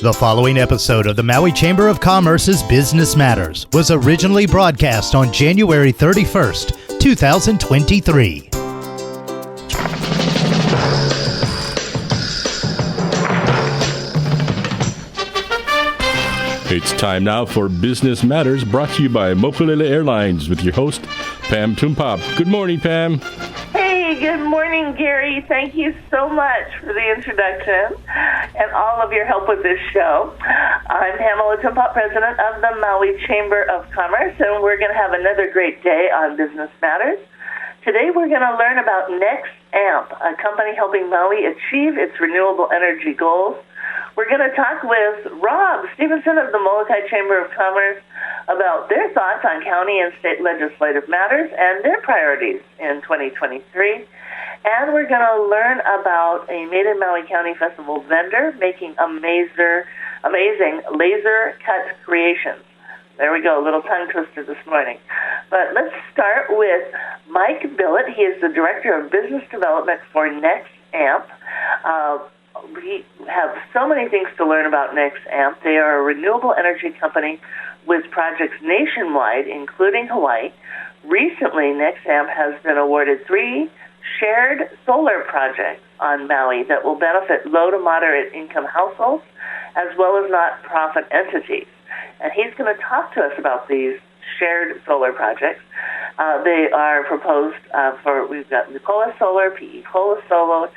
The following episode of the Maui Chamber of Commerce's Business Matters was originally broadcast on January 31st, 2023. It's time now for Business Matters, brought to you by Mokulele Airlines with your host, Pam Tumpop. Good morning, Pam. Hey, good morning, Gary. Thank you so much for the introduction and all of your help with this show. I'm Pamela Tumpop, president of the Maui Chamber of Commerce, and we're going to have another great day on Business Matters. Today we're going to learn about NEXAMP, a company helping Maui achieve its renewable energy goals. We're going to talk with Rob Stephenson of the Molokai Chamber of Commerce about their thoughts on county and state legislative matters and their priorities in 2023. And we're going to learn about a Made in Maui County Festival vendor making amazing laser cut creations. There we go, a little tongue twister this morning. But let's start with Mike Billet. He is the Director of Business Development for NEXAMP. We have so many things to learn about NEXAMP. They are a renewable energy company with projects nationwide, including Hawaii. Recently, NEXAMP has been awarded 3 shared solar projects on Maui that will benefit low to moderate income households as well as not-profit entities. And he's going to talk to us about these shared solar projects. They are proposed we've got Nicola Solar, P.E. Kola Solar,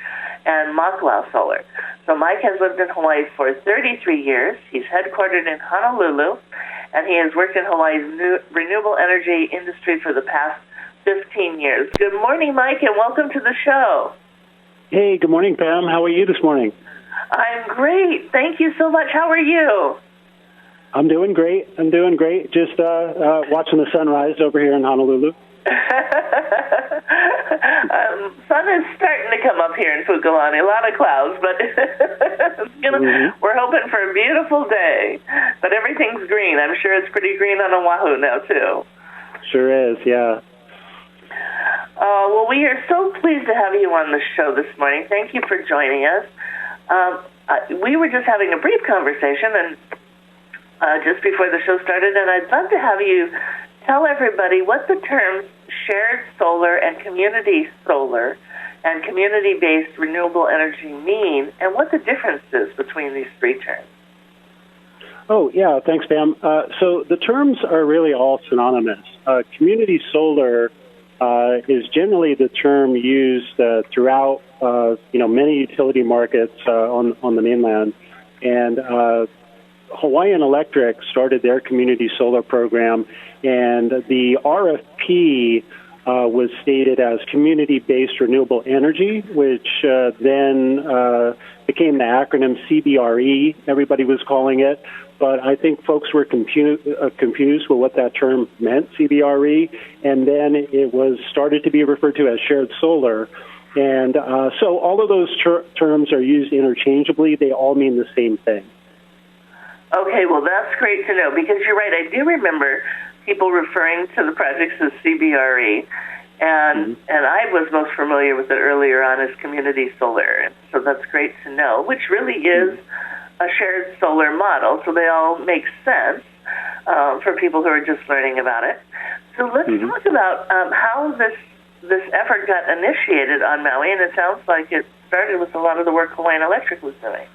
and Maklau Solar. So Mike has lived in Hawaii for 33 years. He's headquartered in Honolulu, and he has worked in Hawaii's renewable energy industry for the past 15 years. Good morning, Mike, and welcome to the show. Hey, good morning, Pam. How are you this morning? I'm great. Thank you so much. How are you? I'm doing great. Just watching the sunrise over here in Honolulu. Sun is starting to come up here in Fukalani. A lot of clouds, but we're hoping for a beautiful day. But everything's green. I'm sure it's pretty green on Oahu now, too. Sure is, yeah. Well, we are so pleased to have you on the show this morning. Thank you for joining us. We were just having a brief conversation and just before the show started, and I'd love to have you tell everybody what the terms shared solar and community solar and community-based renewable energy mean and what the difference is between these 3 terms. Oh, yeah, thanks, Pam. So the terms are really all synonymous. Community solar is generally the term used throughout many utility markets on the mainland. And Hawaiian Electric started their community solar program, and the RFP was stated as community-based renewable energy, which then became the acronym CBRE, everybody was calling it. But I think folks were confused with what that term meant, CBRE, and then it was started to be referred to as shared solar. And so all of those terms are used interchangeably. They all mean the same thing. Okay, well, that's great to know, because you're right. I do remember people referring to the projects as CBRE, and I was most familiar with it earlier on as community solar. And so that's great to know, which really is a shared solar model, so they all make sense for people who are just learning about it. So let's talk about how this effort got initiated on Maui, and it sounds like it started with a lot of the work Hawaiian Electric was doing.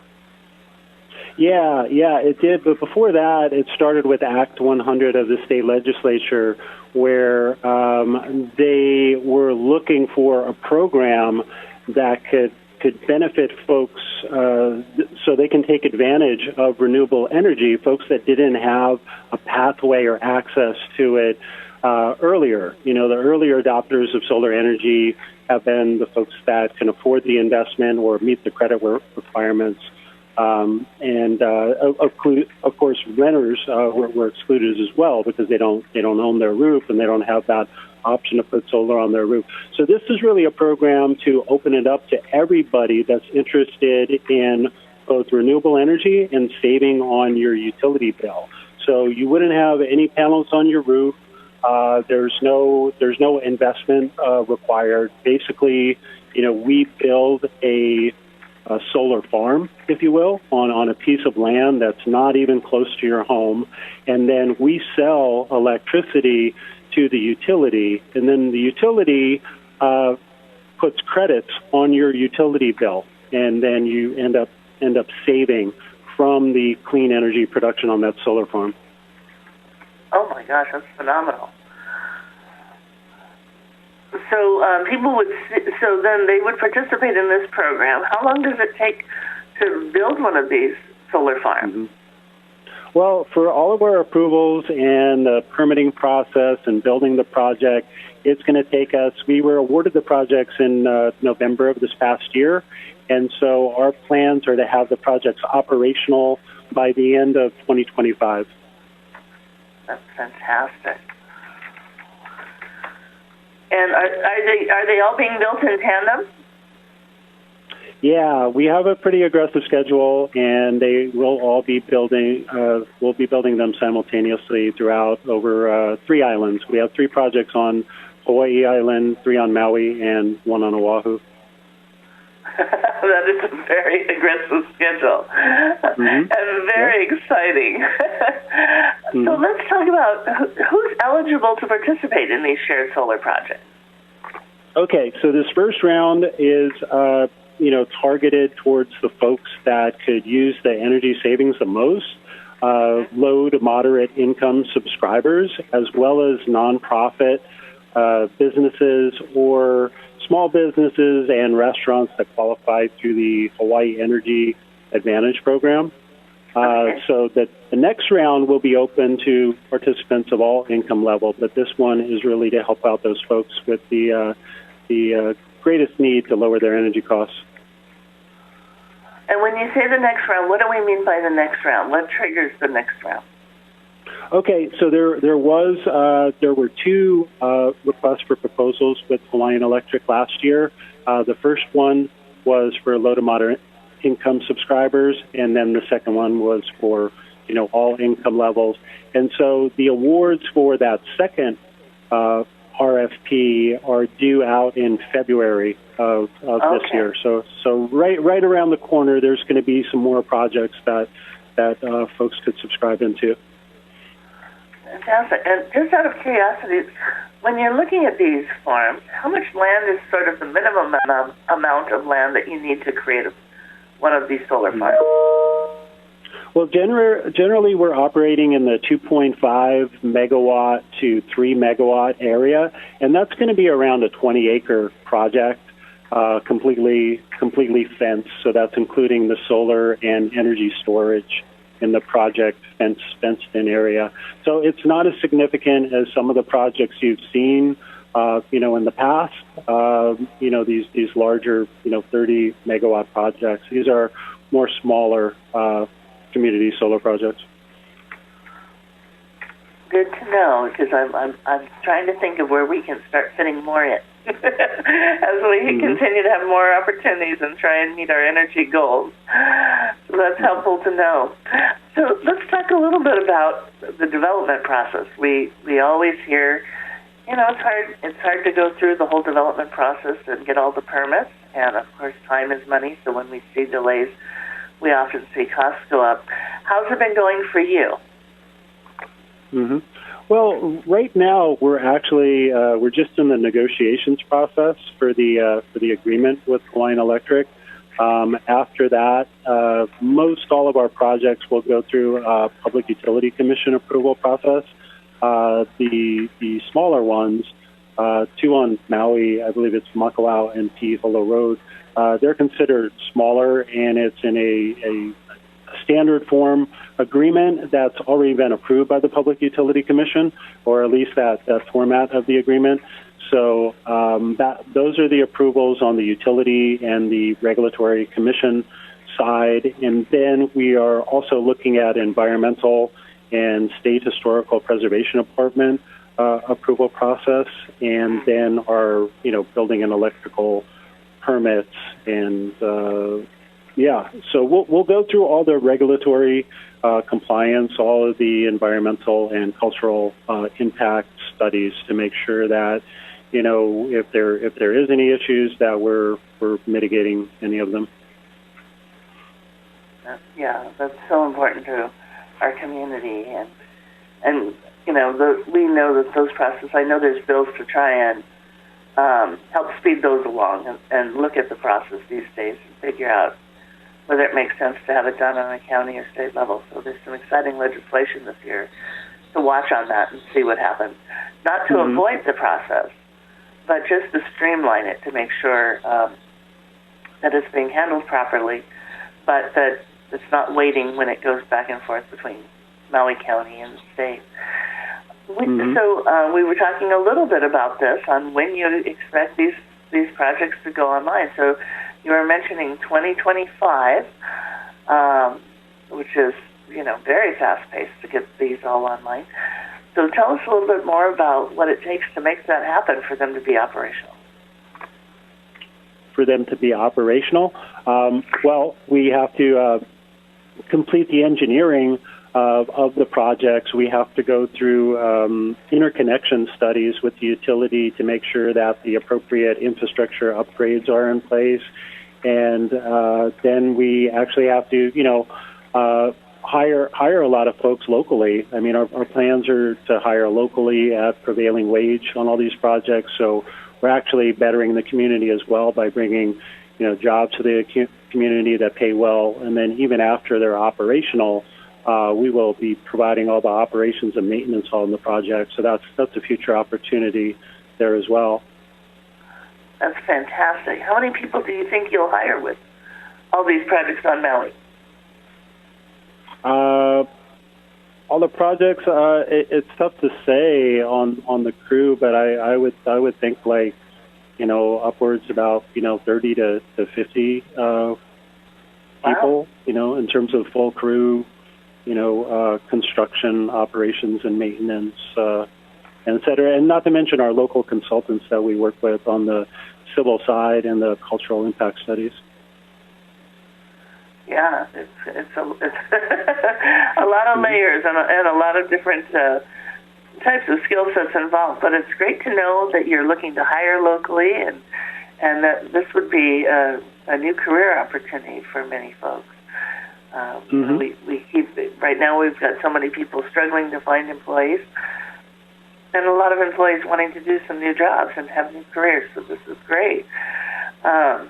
Yeah, it did. But before that, it started with Act 100 of the state legislature, where they were looking for a program that could benefit folks so they can take advantage of renewable energy, folks that didn't have a pathway or access to it earlier. The earlier adopters of solar energy have been the folks that can afford the investment or meet the credit requirements. Of course, renters were excluded as well because they don't own their roof and they don't have that option to put solar on their roof. So this is really a program to open it up to everybody that's interested in both renewable energy and saving on your utility bill. So you wouldn't have any panels on your roof. There's no investment required. Basically, we build a solar farm, if you will, on a piece of land that's not even close to your home. And then we sell electricity to the utility, and then the utility puts credits on your utility bill, and then you end up saving from the clean energy production on that solar farm. Oh my gosh, that's phenomenal. So so then they would participate in this program. How long does it take to build one of these solar farms? Mm-hmm. Well, for all of our approvals and the permitting process and building the project, it's going to take us, we were awarded the projects in November of this past year, and so our plans are to have the projects operational by the end of 2025. That's fantastic. And are they all being built in tandem? Yeah, we have a pretty aggressive schedule, and they will all be building. We'll be building them simultaneously throughout over 3 islands. We have 3 projects on Hawaii Island, 3 on Maui, and 1 on Oahu. That is a very aggressive schedule, and very exciting. So let's talk about who's eligible to participate in these shared solar projects. Okay, so this first round is targeted towards the folks that could use the energy savings the most, low to moderate income subscribers, as well as nonprofit businesses or small businesses and restaurants that qualify through the Hawaii Energy Advantage Program. So that the next round will be open to participants of all income level, but this one is really to help out those folks with the greatest need to lower their energy costs. And when you say the next round, what do we mean by the next round? What triggers the next round? Okay, so there were 2 requests for proposals with Hawaiian Electric last year. The first one was for low to moderate income subscribers, and then the second one was for all income levels. And so the awards for that second RFP are due out in February of this year. So right around the corner, there's going to be some more projects that folks could subscribe into. Fantastic. And just out of curiosity, when you're looking at these farms, how much land is sort of the minimum amount of land that you need to create one of these solar farms? Well, generally we're operating in the 2.5 megawatt to 3 megawatt area, and that's going to be around a 20-acre project, completely fenced. So that's including the solar and energy storage in the project fenced-in area. So it's not as significant as some of the projects you've seen, in the past. These larger, 30 megawatt projects. These are more smaller community solar projects. Good to know, because I'm trying to think of where we can start fitting more in as we continue to have more opportunities and try and meet our energy goals. So that's helpful to know. So let's talk a little bit about the development process. We always hear, it's hard to go through the whole development process and get all the permits, and of course time is money, so when we see delays, we often see costs go up. How's it been going for you? Well, right now we're actually we're just in the negotiations process for the agreement with Hawaiian Electric. After that, most all of our projects will go through a Public Utility Commission approval process. The smaller ones, 2 on Maui, I believe it's Makawao and Piholo Road, they're considered smaller, and it's in a standard form agreement that's already been approved by the Public Utility Commission, or at least that format of the agreement. So those are the approvals on the utility and the regulatory commission side. And then we are also looking at environmental and state historical preservation department approval process, and then our building and electrical permits. And so we'll go through all the regulatory compliance, all of the environmental and cultural impact studies to make sure that if there is any issues, that we're mitigating any of them. That's so important to our community, and we know that those processes. I know there's bills to try and help speed those along and look at the process these days and figure out whether it makes sense to have it done on a county or state level. So there's some exciting legislation this year to watch on that and see what happens. Not to avoid the process, but just to streamline it to make sure that it's being handled properly, but that it's not waiting when it goes back and forth between Maui County and the state. So we were talking a little bit about this on when you expect these projects to go online. So you were mentioning 2025, which is very fast-paced to get these all online. So tell us a little bit more about what it takes to make that happen for them to be operational. For them to be operational, well, we have to complete the engineering of the projects. We have to go through interconnection studies with the utility to make sure that the appropriate infrastructure upgrades are in place. And then we actually have to, hire a lot of folks locally. I mean, our plans are to hire locally at prevailing wage on all these projects. So we're actually bettering the community as well by bringing, jobs to the community that pay well. And then even after they're operational, we will be providing all the operations and maintenance on the project. So that's a future opportunity there as well. That's fantastic. How many people do you think you'll hire with all these projects on Maui? All the projects, it's tough to say on the crew, but I would think upwards about 30 to 50 people, in terms of full crew, construction operations and maintenance, and et cetera. And not to mention our local consultants that we work with on the civil side and the cultural impact studies. Yeah, it's a lot of layers and a lot of different types of skill sets involved. But it's great to know that you're looking to hire locally and that this would be a new career opportunity for many folks. We keep right now. We've got so many people struggling to find employees, and a lot of employees wanting to do some new jobs and have new careers. So this is great. I'm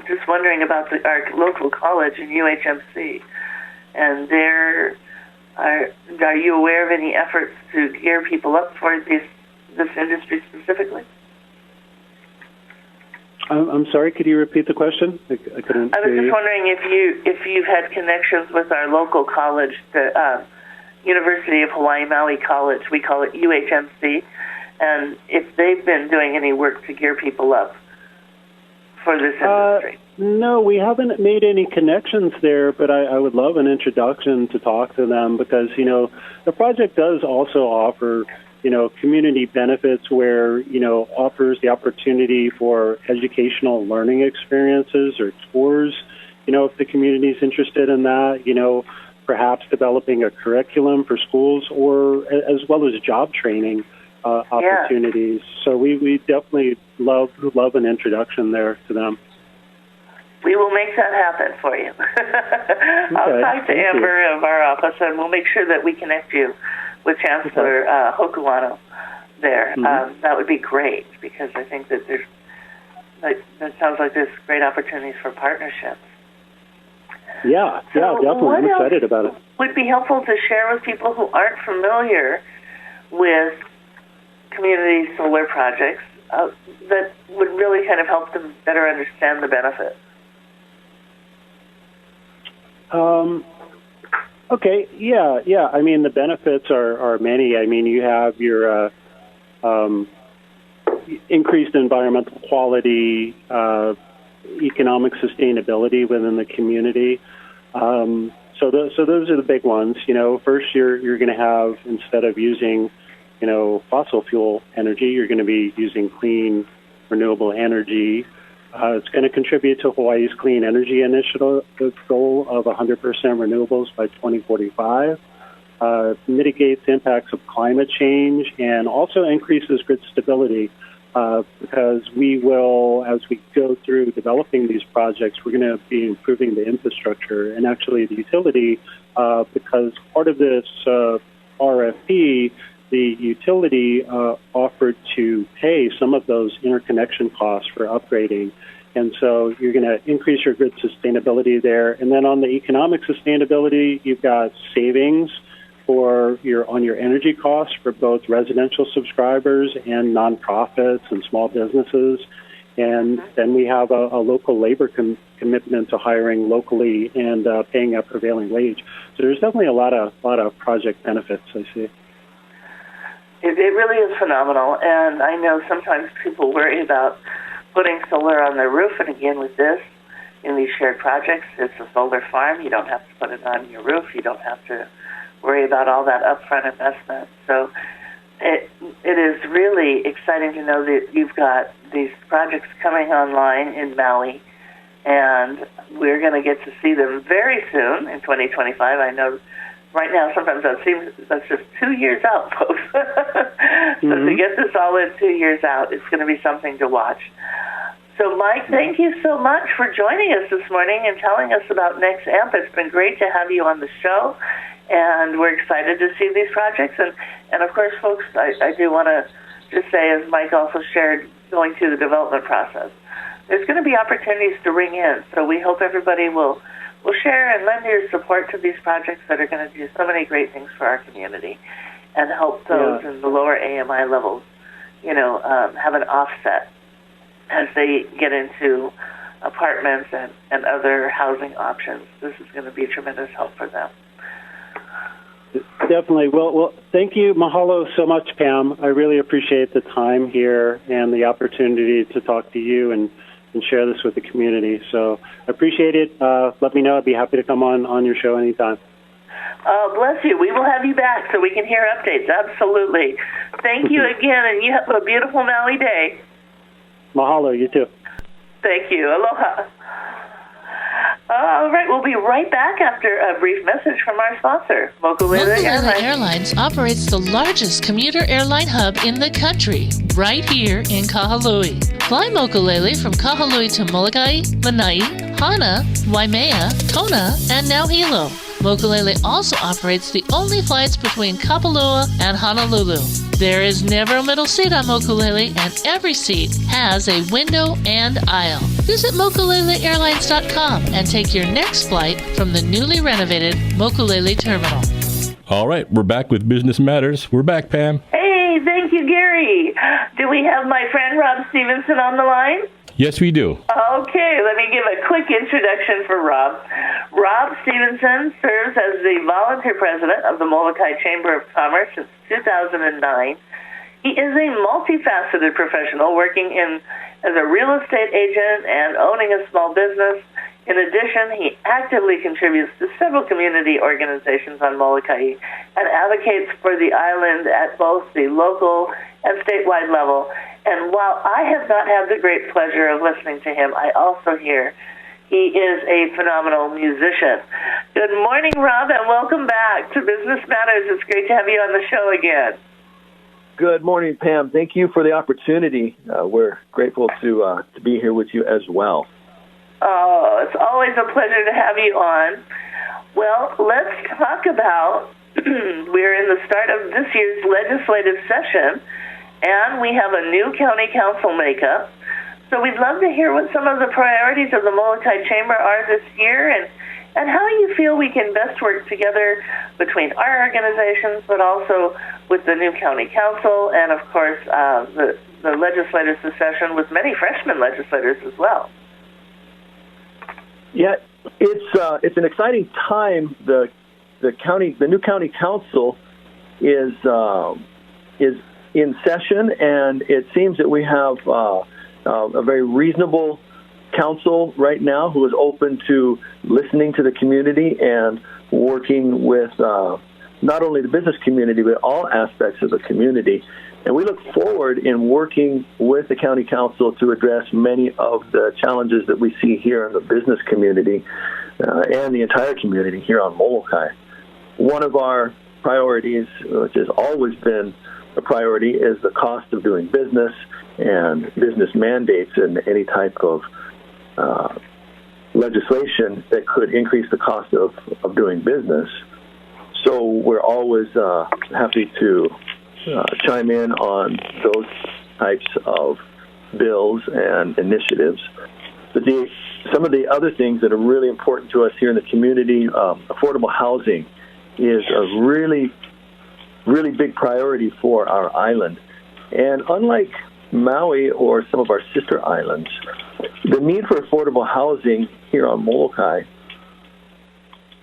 just wondering about our local college in UHMC, and are you aware of any efforts to gear people up for this industry specifically? I'm sorry. Could you repeat the question? I couldn't. I was just wondering if you've had connections with our local college, the University of Hawaii Maui College. We call it UHMC, and if they've been doing any work to gear people up for this industry. No, we haven't made any connections there, but I would love an introduction to talk to them because, the project does also offer, community benefits where, offers the opportunity for educational learning experiences or tours, if the community is interested in that, perhaps developing a curriculum for schools or as well as job training opportunities. Yeah. So we definitely love an introduction there to them. We will make that happen for you. I'll talk to Amber of our office, and we'll make sure that we connect you with Chancellor Hokuano there. That would be great because I think that that sounds like there's great opportunities for partnerships. Yeah, definitely. I'm excited about it. Would be helpful to share with people who aren't familiar with community solar projects that would really kind of help them better understand the benefits. Okay, yeah. I mean, the benefits are many. I mean, you have your increased environmental quality, economic sustainability within the community. So those are the big ones. First you're going to have, instead of using, fossil fuel energy, you're going to be using clean, renewable energy. It's going to contribute to Hawaii's Clean Energy Initiative goal of 100% renewables by 2045, mitigates impacts of climate change, and also increases grid stability because we will, as we go through developing these projects, we're going to be improving the infrastructure and actually the utility, because part of this RFP, the utility offered to pay some of those interconnection costs for upgrading. And so you're going to increase your grid sustainability there. And then on the economic sustainability, you've got savings on your energy costs for both residential subscribers and nonprofits and small businesses. And then we have a local labor commitment to hiring locally and paying a prevailing wage. So there's definitely a lot of project benefits, I see. It really is phenomenal. And I know sometimes people worry about putting solar on their roof. And again, with this, in these shared projects, it's a solar farm. You don't have to put it on your roof. You don't have to worry about all that upfront investment. So it is really exciting to know that you've got these projects coming online in Maui, and we're going to get to see them very soon in 2025. I know right now sometimes that's just 2 years out, folks. So to get this all in 2 years out, it's going to be something to watch. So, Mike, thank you so much for joining us this morning and telling us about NEXAMP. It's been great to have you on the show, and we're excited to see these projects. And of course, folks, I do want to just say, as Mike also shared, going through the development process, there's going to be opportunities to ring in. So we hope everybody will share and lend your support to these projects that are going to do so many great things for our community and help those in the lower AMI levels, have an offset as they get into apartments and other housing options. This is going to be a tremendous help for them. Definitely. Well, thank you. Mahalo so much, Pam. I really appreciate the time here and the opportunity to talk to you and share this with the community. So I appreciate it. Let me know. I'd be happy to come on your show anytime. Bless you. We will have you back so we can hear updates. Absolutely. Thank you again, and you have a beautiful Maui day. Mahalo. You too. Thank you. Aloha. All right, we'll be right back after a brief message from our sponsor, Mokulele Airlines operates the largest commuter airline hub in the country, right here in Kahului. Fly Mokulele from Kahului to Molokai, Lanai, Hana, Waimea, Kona, and now Hilo. Mokulele also operates the only flights between Kapalua and Honolulu. There is never a middle seat on Mokulele, and every seat has a window and aisle. Visit mokuleleairlines.com and take your next flight from the newly renovated Mokulele Terminal. All right, we're back with Business Matters. We're back, Pam. Hey, thank you, Gary. Do we have my friend Rob Stephenson on the line? Yes, we do. Okay, let me give a quick introduction for Rob. Rob Stephenson serves as the volunteer president of the Molokai Chamber of Commerce since 2009. He is a multifaceted professional working as a real estate agent and owning a small business. In addition, he actively contributes to several community organizations on Molokai and advocates for the island at both the local and statewide level. And while I have not had the great pleasure of listening to him, I also hear he is a phenomenal musician. Good morning, Rob, and welcome back to Business Matters. It's great to have you on the show again. Good morning, Pam. Thank you for the opportunity. We're grateful to be here with you as well. Oh, it's always a pleasure to have you on. Well, let's talk about, we're in the start of this year's legislative session, and we have a new county council makeup. So we'd love to hear what some of the priorities of the Molokai Chamber are this year and how you feel we can best work together between our organizations, but also with the new county council and, of course, the legislative session with many freshman legislators as well. Yeah, it's an exciting time. The new county council is in session, and it seems that we have a very reasonable council right now who is open to listening to the community and working with not only the business community but all aspects of the community. And we look forward in working with the county council to address many of the challenges that we see here in the business community and the entire community here on Molokai. One of our priorities, which has always been a priority, is the cost of doing business and business mandates and any type of legislation that could increase the cost of doing business. So we're always happy to chime in on those types of bills and initiatives. But some of the other things that are really important to us here in the community, affordable housing is a really, really big priority for our island. And unlike Maui or some of our sister islands, the need for affordable housing here on Molokai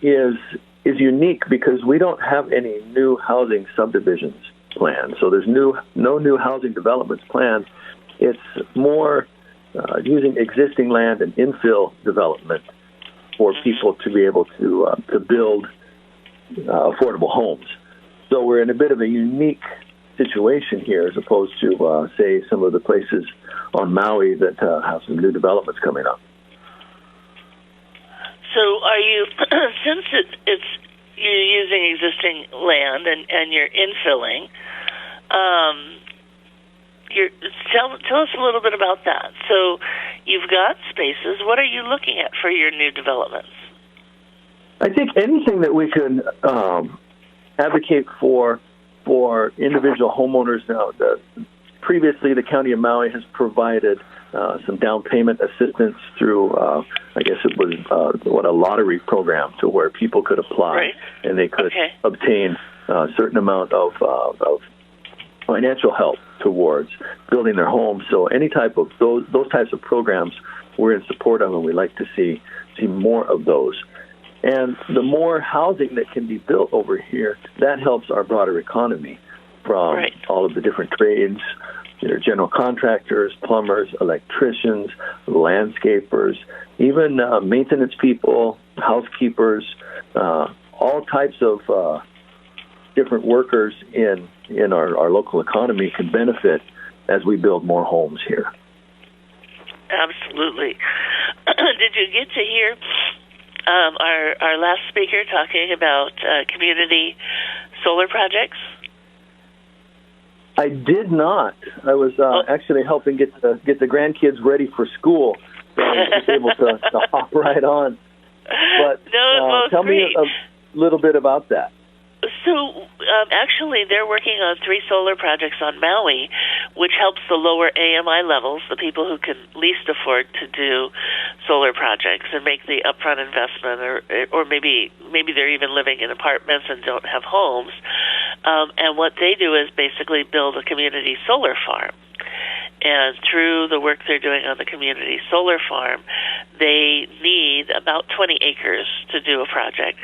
is unique because we don't have any new housing subdivisions planned. So there's no new housing developments planned. It's more using existing land and infill development for people to be able to build affordable homes. So we're in a bit of a unique situation here as opposed to, say, some of the places on Maui that have some new developments coming up. So are you, since you're using existing land and you're infilling, tell us a little bit about that. So you've got spaces. What are you looking at for your new developments? I think anything that we can advocate for individual homeowners now. Previously, the County of Maui has provided some down payment assistance through, I guess it was a lottery program, to where people could apply and they could obtain a certain amount of financial help towards building their homes. So any type of those types of programs we're in support of, and we like to see more of those. And the more housing that can be built over here, that helps our broader economy from all of the different trades, general contractors, plumbers, electricians, landscapers, even maintenance people, housekeepers, all types of different workers in our local economy can benefit as we build more homes here. Absolutely. Did you get to hear our last speaker talking about community solar projects? I did not. I was actually helping get the grandkids ready for school, so I was able to hop right on. But tell me a little bit about that. So, actually, they're working on 3 solar projects on Maui, which helps the lower AMI levels, the people who can least afford to do solar projects and make the upfront investment, or maybe they're even living in apartments and don't have homes. And what they do is basically build a community solar farm. And through the work they're doing on the community solar farm, they need about 20 acres to do a project.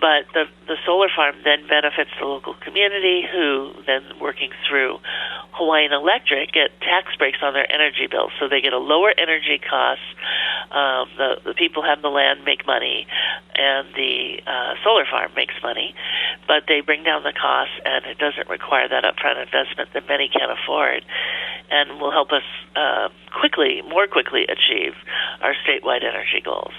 But the solar farm then benefits the local community, who then, working through Hawaiian Electric, get tax breaks on their energy bills. So they get a lower energy cost. The people who have the land make money, and the solar farm makes money. But they bring down the cost, and it doesn't require that upfront investment that many can't afford, and will help us more quickly achieve our statewide energy goals.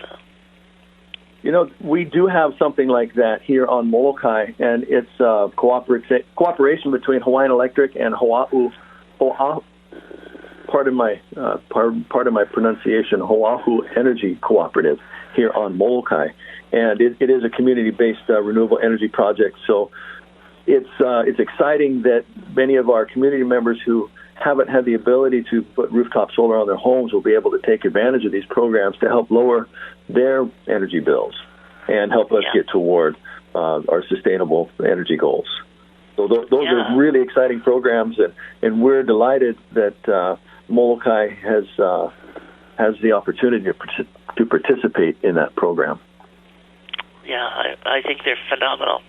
We do have something like that here on Molokai, and it's cooperation between Hawaiian Electric and Oahu. Pardon my pronunciation. Oahu Energy Cooperative here on Molokai, and it is a community-based renewable energy project. So it's exciting that many of our community members who haven't had the ability to put rooftop solar on their homes will be able to take advantage of these programs to help lower their energy bills and help us get toward our sustainable energy goals. So those are really exciting programs, and we're delighted that Molokai has the opportunity to participate in that program. Yeah, I think they're phenomenal.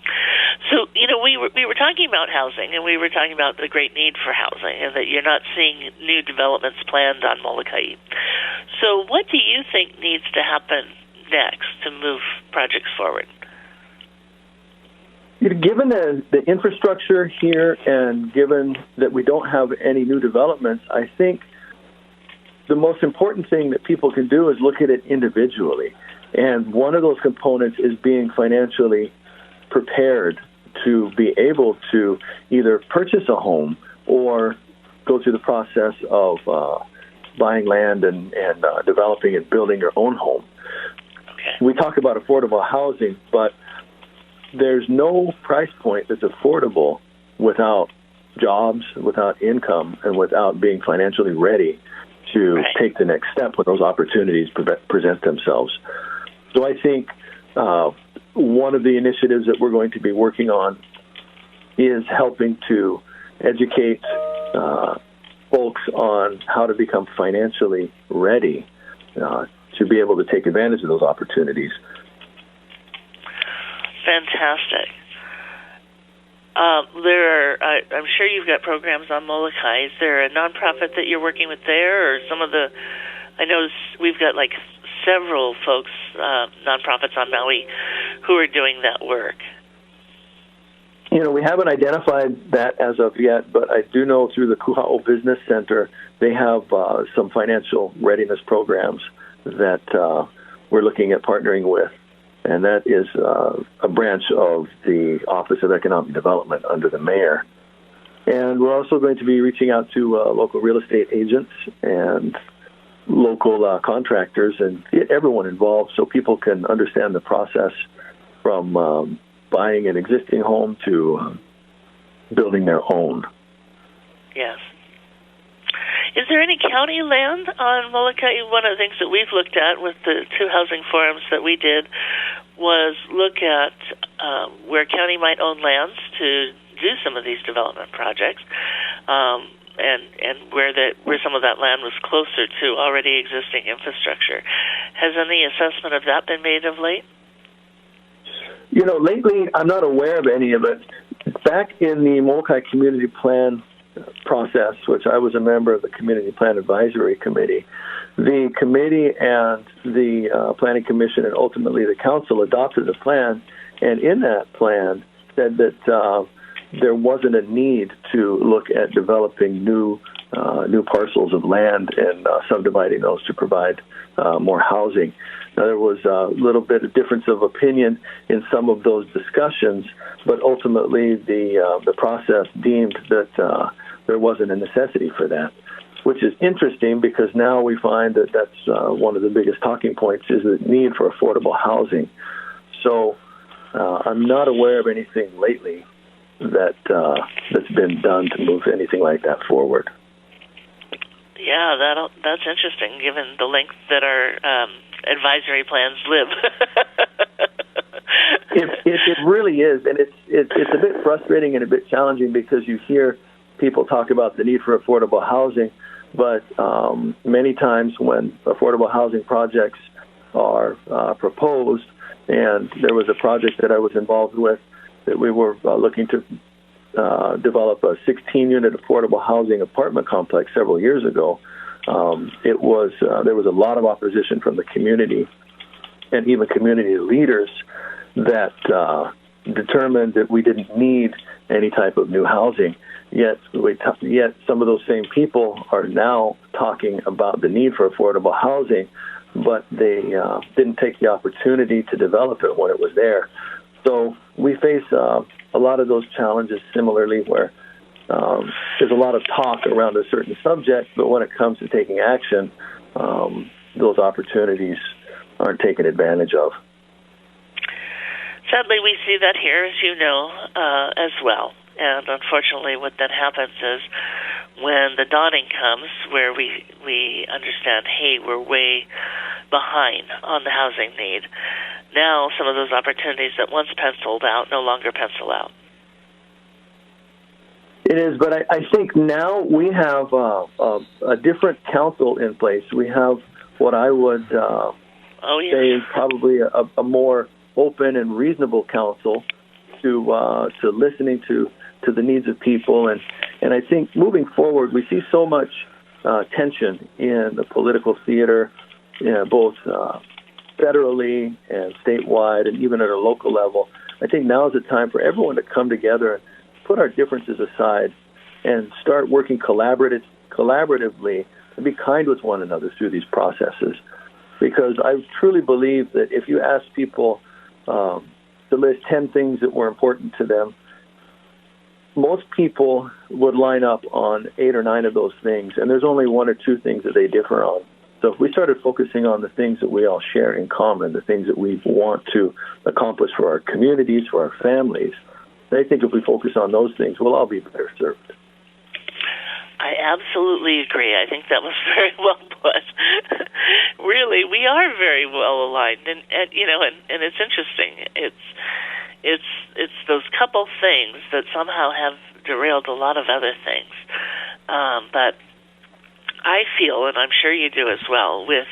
So, we were talking about housing, and we were talking about the great need for housing, and that you're not seeing new developments planned on Molokai. So what do you think needs to happen next to move projects forward? Given the infrastructure here, and given that we don't have any new developments, I think the most important thing that people can do is look at it individually. And one of those components is being financially prepared to be able to either purchase a home or go through the process of buying land and developing and building your own home. Okay. We talk about affordable housing, but there's no price point that's affordable without jobs, without income, and without being financially ready to take the next step when those opportunities present themselves. So I think one of the initiatives that we're going to be working on is helping to educate folks on how to become financially ready to be able to take advantage of those opportunities. Fantastic. I'm sure you've got programs on Molokai. Is there a nonprofit that you're working with there, or some of the? I know we've got like several folks, nonprofits on Maui, who are doing that work. We haven't identified that as of yet, but I do know through the Kuha'o Business Center, they have some financial readiness programs that we're looking at partnering with. And that is a branch of the Office of Economic Development under the mayor. And we're also going to be reaching out to local real estate agents and local contractors and get everyone involved so people can understand the process from buying an existing home to building their own. Yes. Is there any county land on Molokai? One of the things that we've looked at with the 2 housing forums that we did was look at where county might own lands to do some of these development projects, and where some of that land was closer to already existing infrastructure. Has any assessment of that been made of late? Lately, I'm not aware of any of it. Back in the Molokai Community Plan process, which I was a member of the Community Plan Advisory Committee, the committee and the Planning Commission and ultimately the council adopted a plan, and in that plan said that there wasn't a need to look at developing new parcels of land and subdividing those to provide more housing. Now, there was a little bit of difference of opinion in some of those discussions, but ultimately the process deemed that there wasn't a necessity for that, which is interesting because now we find that that's one of the biggest talking points is the need for affordable housing. So I'm not aware of anything lately that's been done to move anything like that forward. Yeah, that's interesting, given the length that our advisory plans live. It really is, and it's a bit frustrating and a bit challenging because you hear people talk about the need for affordable housing, but many times when affordable housing projects are proposed, and there was a project that I was involved with that we were looking to develop a 16-unit affordable housing apartment complex several years ago. There was a lot of opposition from the community and even community leaders that determined that we didn't need any type of new housing. Yet some of those same people are now talking about the need for affordable housing, but they didn't take the opportunity to develop it when it was there. So we face a lot of those challenges similarly where there's a lot of talk around a certain subject, but when it comes to taking action, those opportunities aren't taken advantage of. Sadly, we see that here, as you know, as well. And unfortunately, what then happens is when the dawning comes where we understand, hey, we're way behind on the housing need, now some of those opportunities that once penciled out no longer pencil out. It is, but I think now we have a different council in place. We have what I would say is probably a more open and reasonable council to listening to the needs of people. And I think moving forward, we see so much tension in the political theater, both federally and statewide and even at a local level. I think now is the time for everyone to come together and put our differences aside and start working collaboratively and be kind with one another through these processes. Because I truly believe that if you ask people to list 10 things that were important to them, most people would line up on 8 or 9 of those things, and there's only 1 or 2 things that they differ on. So if we started focusing on the things that we all share in common, the things that we want to accomplish for our communities, for our families, I think if we focus on those things, we'll all be better served. I absolutely agree. I think that was very well put. Really, we are very well aligned, and it's interesting. It's those couple things that somehow have derailed a lot of other things. But I feel, and I'm sure you do as well, with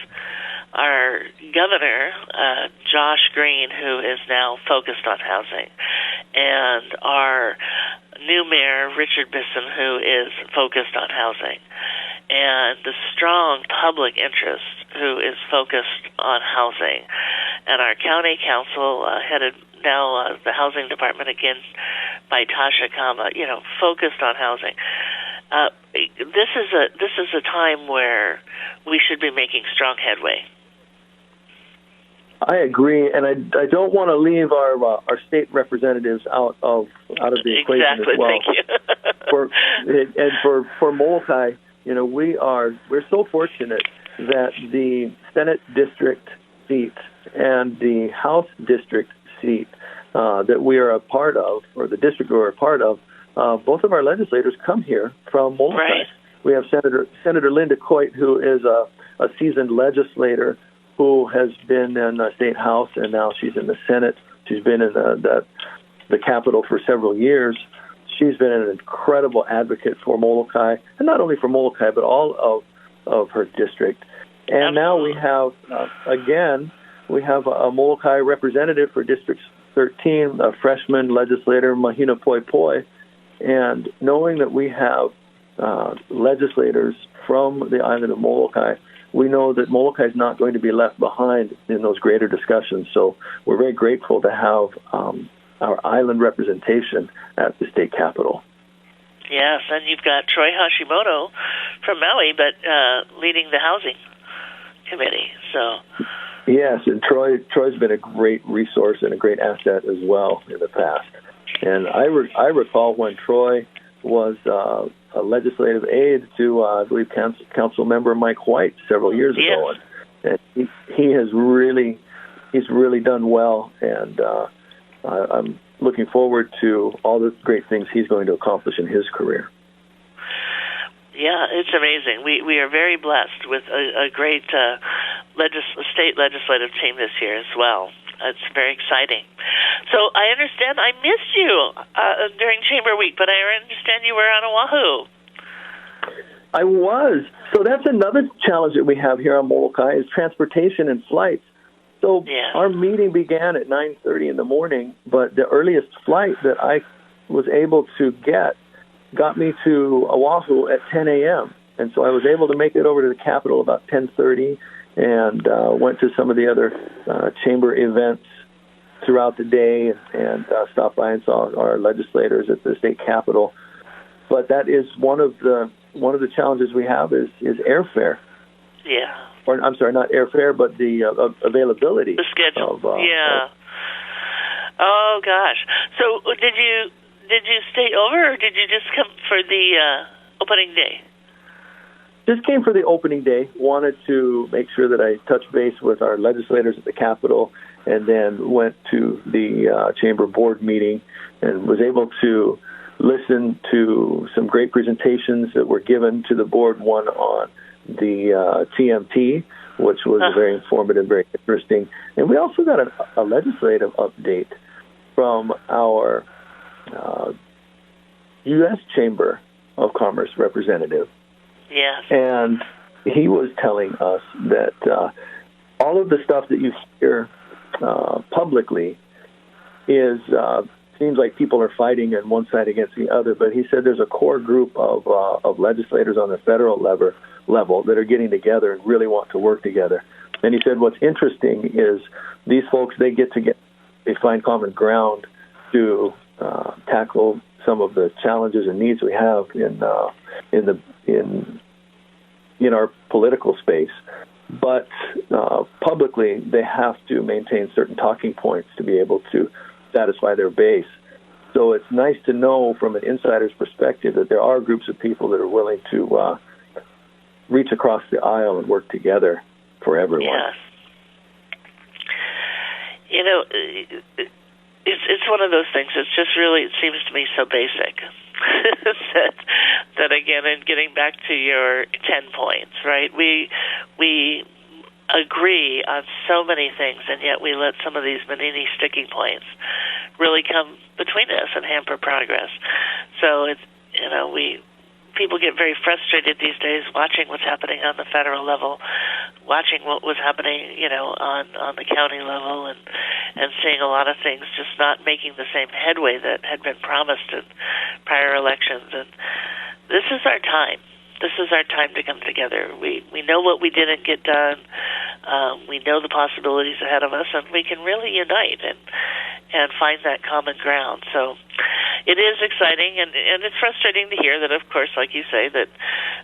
our governor, Josh Green, who is now focused on housing, and our new mayor, Richard Bisson, who is focused on housing, and the strong public interest who is focused on housing, and our county council headed now the housing department again by Tasha Kama, focused on housing. This is a time where we should be making strong headway. I agree, and I don't want to leave our state representatives out of the equation as well. Thank you. for Molokai, we're so fortunate that the Senate district seat and the House district seat that we are a part of, or the district we're a part of, both of our legislators come here from Molokai. Right. We have Senator Linda Coit, who is a seasoned legislator who has been in the State House, and now she's in the Senate. She's been in the Capitol for several years. She's been an incredible advocate for Molokai, and not only for Molokai, but all of her district. And now we have, a Molokai representative for District 13, a freshman legislator, Mahina Poi Poi. And knowing that we have legislators from the island of Molokai, we know that Molokai is not going to be left behind in those greater discussions. So we're very grateful to have our island representation at the state capitol. Yes, and you've got Troy Hashimoto from Maui, but leading the housing committee. So yes, and Troy's been a great resource and a great asset as well in the past. And I recall when Troy was a legislative aide to, I believe, Council Member Mike White several years ago, and he's really done well, and I'm looking forward to all the great things he's going to accomplish in his career. Yeah, it's amazing. We are very blessed with a great state legislative team this year as well. It's very exciting. So I understand I missed you during Chamber Week, but I understand you were on Oahu. I was. So that's another challenge that we have here on Molokai is transportation and flights. So our meeting began at 9:30 in the morning, but the earliest flight that I was able to get got me to Oahu at 10 a.m. And so I was able to make it over to the Capitol about 10:30 and went to some of the other chamber events throughout the day and stopped by and saw our legislators at the state capitol. But that is one of the challenges we have is airfare. Yeah. Or I'm sorry, not airfare, but the availability. The schedule. Oh gosh. So did you stay over, or did you just come for the opening day? Just came for the opening day. Wanted to make sure that I touched base with our legislators at the Capitol, and then went to the chamber board meeting and was able to listen to some great presentations that were given to the board. One on the TMT, which was very informative, very interesting. And we also got a legislative update from our U.S. Chamber of Commerce representative. Yes. And he was telling us that all of the stuff that you hear publicly is seems like people are fighting on one side against the other. But he said there's a core group of legislators on the federal level that are getting together and really want to work together. And he said what's interesting is these folks, they find common ground to tackle some of the challenges and needs we have in our political space. But publicly, they have to maintain certain talking points to be able to satisfy their base. So it's nice to know from an insider's perspective that there are groups of people that are willing to reach across the aisle and work together for everyone. Yes. You know, it's one of those things. It's just really, it seems to me so basic. that again, and getting back to your 10 points, right? We agree on so many things, and yet we let some of these Manini sticking points really come between us and hamper progress. So it's, you know, people get very frustrated these days watching what's happening on the federal level, watching what was happening, you know, on the county level, and seeing a lot of things just not making the same headway that had been promised in prior elections. And this is our time. This is our time to come together. We know what we didn't get done. We know the possibilities ahead of us, and we can really unite and find that common ground. So it is exciting, and it's frustrating to hear that, of course, like you say, that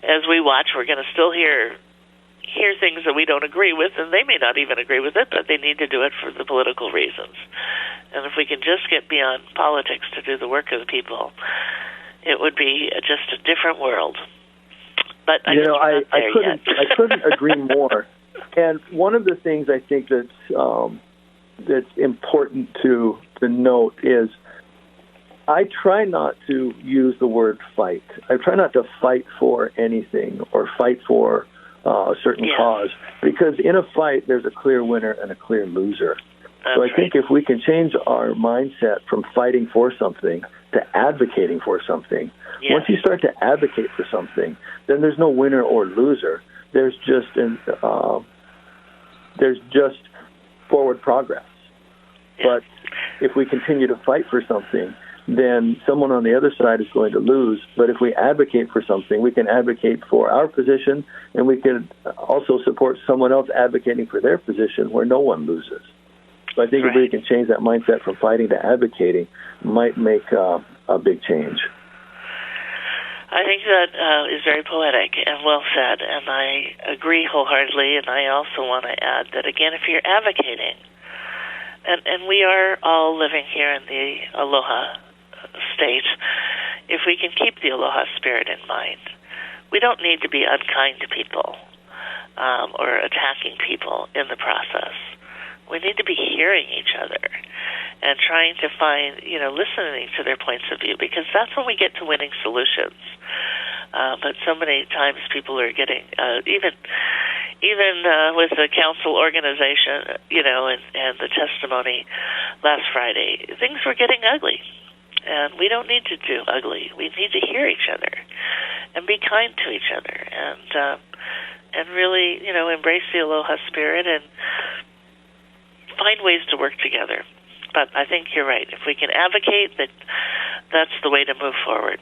as we watch, we're going to still hear things that we don't agree with, and they may not even agree with it, but they need to do it for the political reasons. And if we can just get beyond politics to do the work of the people, it would be just a different world. But I couldn't agree more. And one of the things I think that's important to note is I try not to use the word fight. I try not to fight for anything or fight for a certain cause, because in a fight there's a clear winner and a clear loser. So I think if we can change our mindset from fighting for something to advocating for something, once you start to advocate for something, then there's no winner or loser. There's just forward progress. But if we continue to fight for something, then someone on the other side is going to lose. But if we advocate for something, we can advocate for our position, and we can also support someone else advocating for their position where no one loses. So I think if we can change that mindset from fighting to advocating, might make a big change. I think that is very poetic and well said, and I agree wholeheartedly. And I also want to add that, again, if you're advocating, and we are all living here in the Aloha state, if we can keep the Aloha spirit in mind, we don't need to be unkind to people or attacking people in the process. We need to be hearing each other and trying to find, listening to their points of view, because that's when we get to winning solutions. But so many times people are getting, even with the council organization, and the testimony last Friday, things were getting ugly. And we don't need to do ugly. We need to hear each other and be kind to each other and really, embrace the Aloha spirit and find ways to work together. But I think you're right. If we can advocate, that's the way to move forward.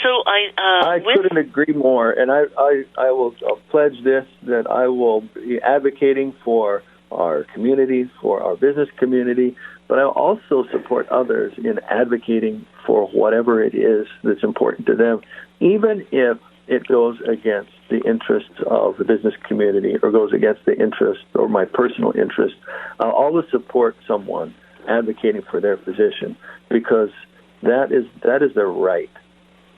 So I couldn't agree more, and I'll pledge this, that I will be advocating for our community, for our business community, but I'll also support others in advocating for whatever it is that's important to them, even if it goes against the interests of the business community or goes against the interest or my personal interest. I'll always support someone advocating for their position, because that is their right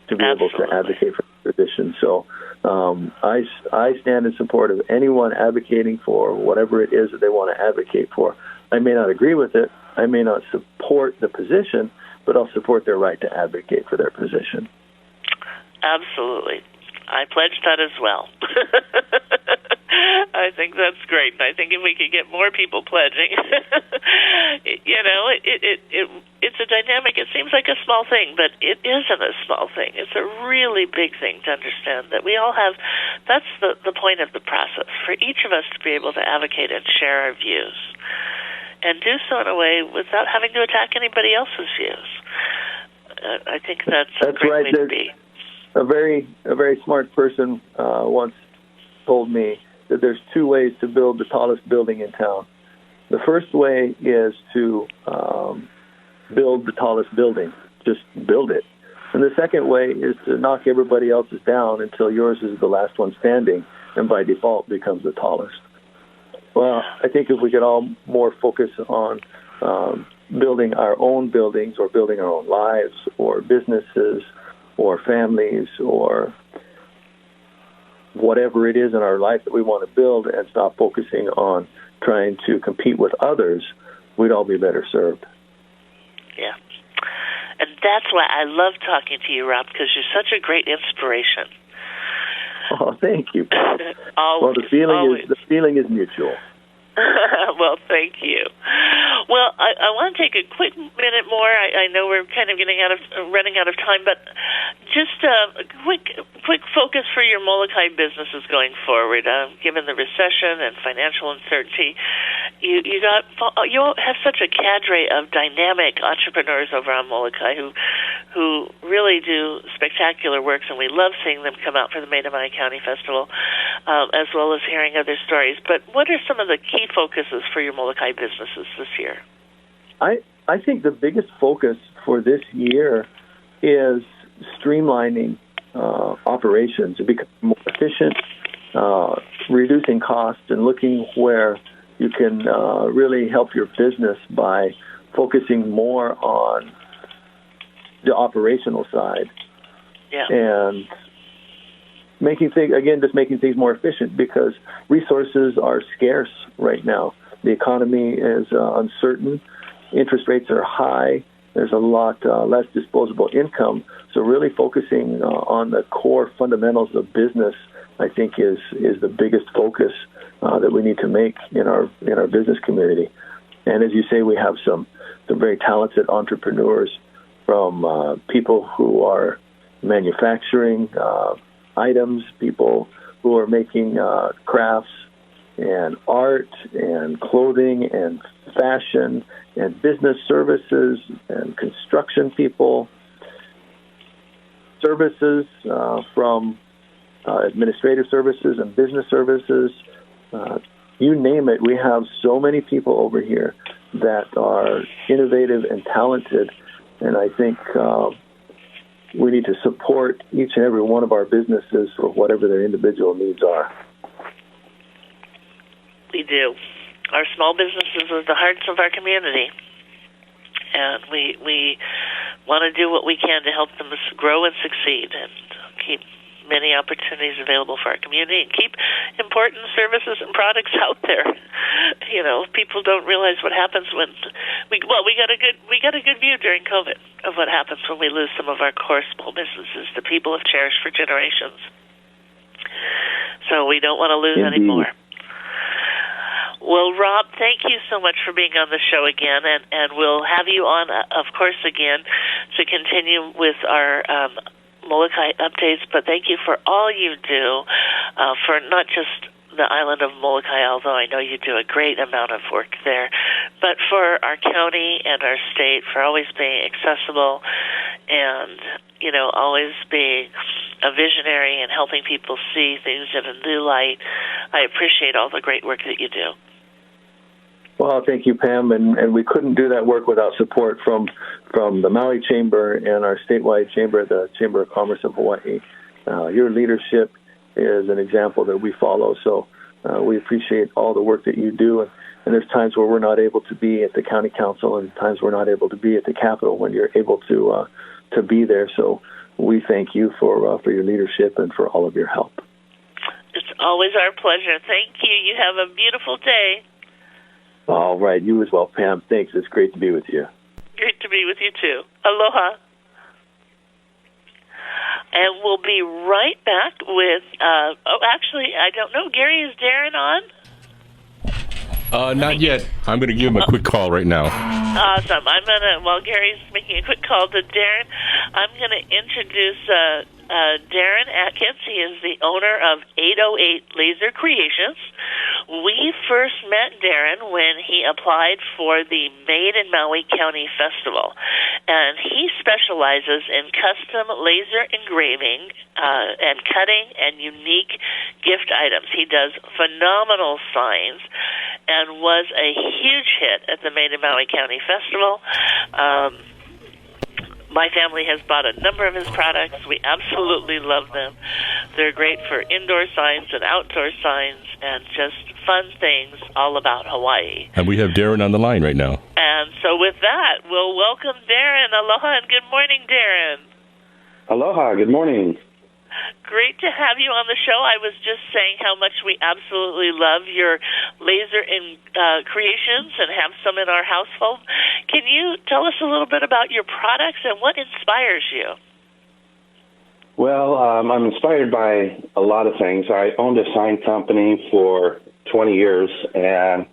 to be able to advocate for their position. So I stand in support of anyone advocating for whatever it is that they want to advocate for. I may not agree with it. I may not support the position, but I'll support their right to advocate for their position. Absolutely. I pledge that as well. I think that's great. And I think if we could get more people pledging, it's a dynamic. It seems like a small thing, but it isn't a small thing. It's a really big thing to understand that we all have. That's the point of the process, for each of us to be able to advocate and share our views, and do so in a way without having to attack anybody else's views. I think that's a great way to be. A very smart person once told me that there's two ways to build the tallest building in town. The first way is to build the tallest building, just build it. And the second way is to knock everybody else's down until yours is the last one standing, and by default becomes the tallest. Well, I think if we could all more focus on building our own buildings or building our own lives or businesses or families or whatever it is in our life that we want to build and stop focusing on trying to compete with others, we'd all be better served. Yeah. And that's why I love talking to you, Rob, because you're such a great inspiration. Oh, thank you. Always, well, the feeling is mutual. Well, thank you. Well, I want to take a quick minute more. I know we're kind of running out of time, but just a quick focus for your Molokai businesses going forward. Given the recession and financial uncertainty, you have such a cadre of dynamic entrepreneurs over on Molokai who really do spectacular works, and we love seeing them come out for the Maui County Festival, as well as hearing other stories. But what are some of the key focuses for your Molokai businesses this year? I think the biggest focus for this year is streamlining operations, becoming more efficient, reducing costs, and looking where you can really help your business by focusing more on the operational side. Yeah. And making things more efficient, because resources are scarce right now. The economy is uncertain. Interest rates are high. There's a lot less disposable income. So really focusing on the core fundamentals of business, I think, is the biggest focus that we need to make in our business community. And as you say, we have some very talented entrepreneurs, from people who are manufacturing items, people who are making crafts and art and clothing and fashion and business services and construction people, services from administrative services and business services. You name it, we have so many people over here that are innovative and talented, and I think we need to support each and every one of our businesses for whatever their individual needs are. We do. Our small businesses are the hearts of our community, and we want to do what we can to help them grow and succeed and keep many opportunities available for our community and keep important services and products out there. You know, people don't realize what happens when we got a good view during COVID of what happens when we lose some of our core small businesses that people have cherished for generations. So we don't want to lose any more. Well, Rob, thank you so much for being on the show again, and we'll have you on, of course, again to continue with our Molokai updates, but thank you for all you do for not just the island of Molokai, although I know you do a great amount of work there, but for our county and our state, for always being accessible and, you know, always being a visionary and helping people see things in a new light. I appreciate all the great work that you do. Well, thank you, Pam, and we couldn't do that work without support from the Maui Chamber and our statewide chamber, the Chamber of Commerce of Hawaii. Your leadership is an example that we follow, so we appreciate all the work that you do. And there's times where we're not able to be at the county council, and times we're not able to be at the Capitol when you're able to be there. So we thank you for your leadership and for all of your help. It's always our pleasure. Thank you. You have a beautiful day. All right. You as well, Pam. Thanks. It's great to be with you. Great to be with you, too. Aloha. And we'll be right back with, actually, I don't know. Gary, is Darren on? Not yet. I'm going to give him a quick call right now. Awesome. While Gary's making a quick call to Darren, I'm going to introduce Darren Atkins. He is the owner of 808 Laser Creations. We first met Darren when he applied for the Made in Maui County Festival, and he specializes in custom laser engraving and cutting and unique gift items. He does phenomenal signs and was a huge hit at the Made in Maui County Festival. My family has bought a number of his products. We absolutely love them. They're great for indoor signs and outdoor signs and just fun things all about Hawaii. And we have Darren on the line right now. And so with that, we'll welcome Darren. Aloha and good morning, Darren. Aloha, good morning. Great to have you on the show. I was just saying how much we absolutely love your laser creations and have some in our household. Can you tell us a little bit about your products and what inspires you? Well, I'm inspired by a lot of things. I owned a sign company for 20 years, and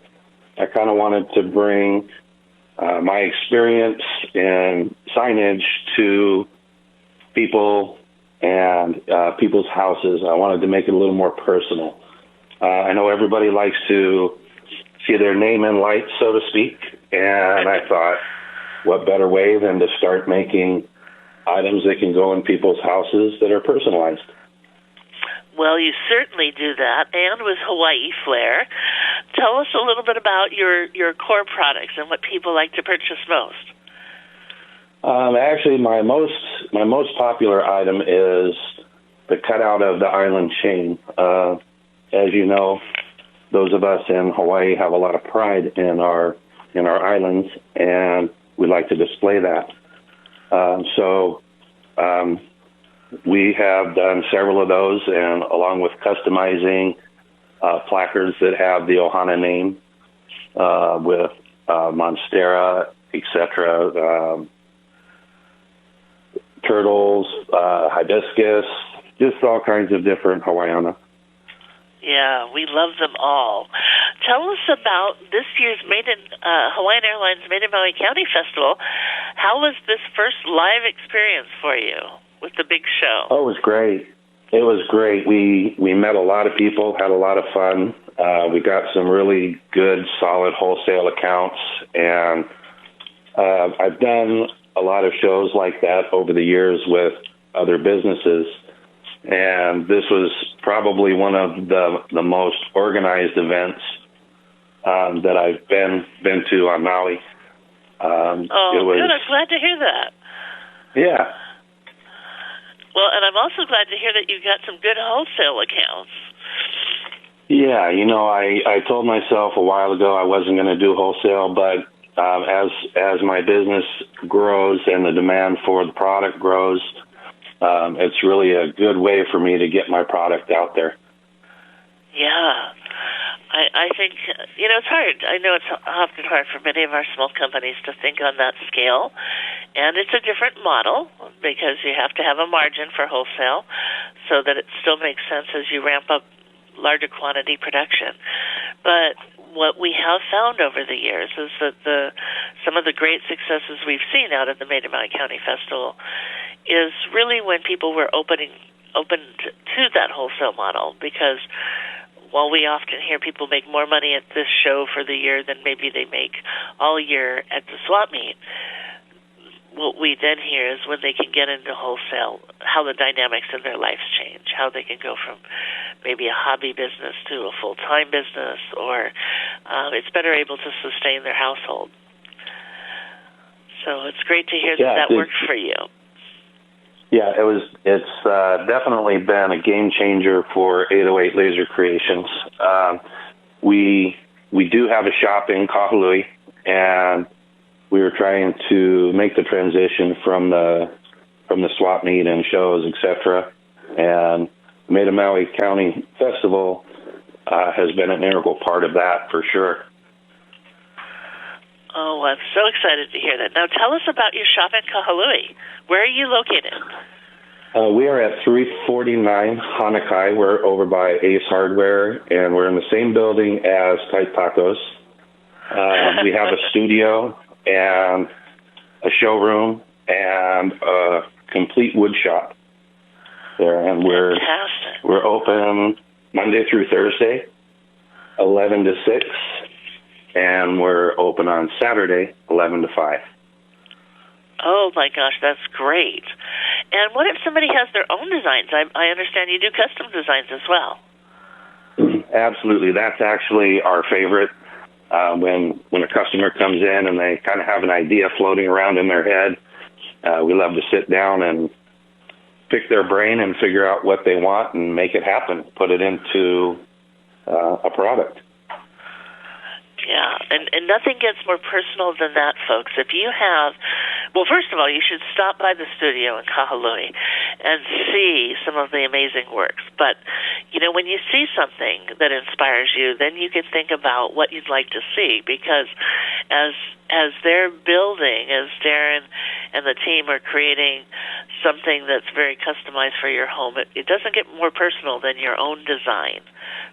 I kind of wanted to bring my experience in signage to people and people's houses. I wanted to make it a little more personal. I know everybody likes to see their name in lights, so to speak, and I thought, what better way than to start making items that can go in people's houses that are personalized. Well, you certainly do that, and with Hawaii Flair. Tell us a little bit about your core products and what people like to purchase most. Actually, my most popular item is the cutout of the island chain. As you know, those of us in Hawaii have a lot of pride in our islands, and we like to display that. So we have done several of those, and along with customizing placards that have the Ohana name with Monstera, etc., turtles, hibiscus, just all kinds of different Hawaiiana. Yeah, we love them all. Tell us about this year's Hawaiian Airlines Made in Maui County Festival. How was this first live experience for you with the big show? Oh, it was great. It was great. We met a lot of people, had a lot of fun. We got some really good, solid wholesale accounts, and I've done a lot of shows like that over the years with other businesses, and this was probably one of the most organized events that I've been to on Maui. Good. I'm glad to hear that. Yeah. Well, and I'm also glad to hear that you got some good wholesale accounts. Yeah, I told myself a while ago I wasn't going to do wholesale, but as my business grows and the demand for the product grows, it's really a good way for me to get my product out there. Yeah. I think, it's hard. I know it's often hard for many of our small companies to think on that scale. And it's a different model because you have to have a margin for wholesale so that it still makes sense as you ramp up larger quantity production. But what we have found over the years is that some of the great successes we've seen out of the Made in Maui County Festival is really when people were open to that wholesale model, because while we often hear people make more money at this show for the year than maybe they make all year at the swap meet, what we then hear is when they can get into wholesale, how the dynamics in their lives change, how they can go from maybe a hobby business to a full-time business, or it's better able to sustain their household. So it's great to hear that worked for you. Yeah, it's definitely been a game changer for 808 Laser Creations. We do have a shop in Kahului, and we were trying to make the transition from the swap meet and shows, etc. And the Made in Maui County Festival has been an integral part of that for sure. Oh, I'm so excited to hear that. Now tell us about your shop in Kahului. Where are you located? We are at 349 Hanakai. We're over by Ace Hardware, and we're in the same building as Tight Tacos. We have a studio and a showroom and a complete wood shop there, and we're open Monday through Thursday, 11 to 6, and we're open on Saturday, 11 to 5. Oh my gosh, that's great. And what if somebody has their own designs? I understand you do custom designs as well. Absolutely. That's actually our favorite. When a customer comes in and they kind of have an idea floating around in their head, we love to sit down and pick their brain and figure out what they want and make it happen, put it into a product. Yeah, and nothing gets more personal than that, folks. If you have, well, first of all, you should stop by the studio in Kahului and see some of the amazing works. But, when you see something that inspires you, then you can think about what you'd like to see, because as they're building, as Darren and the team are creating something that's very customized for your home, it doesn't get more personal than your own design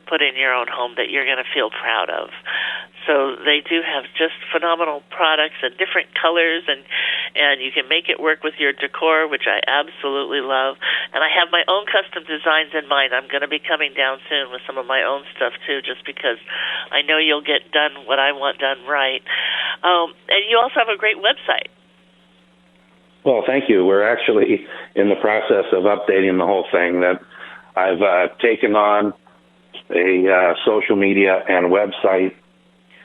put in your own home that you're going to feel proud of. So they do have just phenomenal products and different colors, and you can make it work with your decor, which I absolutely love. And I have my own custom designs in mind. I'm going to be coming down soon with some of my own stuff, too, just because I know you'll get done what I want done right. And you also have a great website. Well, thank you. We're actually in the process of updating the whole thing. That I've taken on a social media and website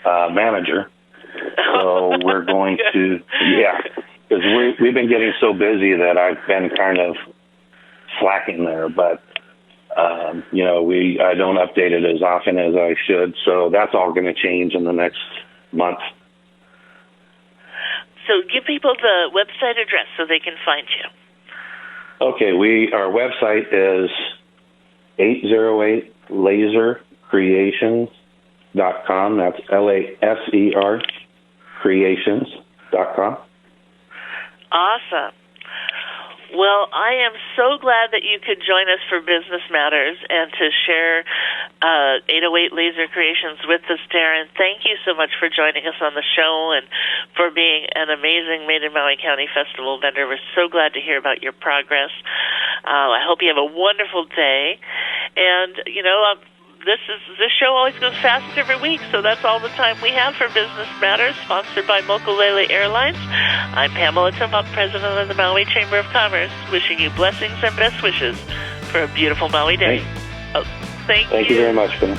manager. So we're going to, because we've been getting so busy that I've been kind of slacking there. But, I don't update it as often as I should. So that's all going to change in the next month. So give people the website address so they can find you. Okay, our website is 808lasercreations.com. That's LASER creations.com. Awesome. Well, I am so glad that you could join us for Business Matters and to share 808 Laser Creations with us, Darren. Thank you so much for joining us on the show and for being an amazing Made in Maui County Festival vendor. We're so glad to hear about your progress. I hope you have a wonderful day. And, this show always goes fast every week, so that's all the time we have for Business Matters, sponsored by Molokai Airlines. I'm Pamela Tumpop, president of the Maui Chamber of Commerce, wishing you blessings and best wishes for a beautiful Maui day. Thank you. Thank you very much, Ben.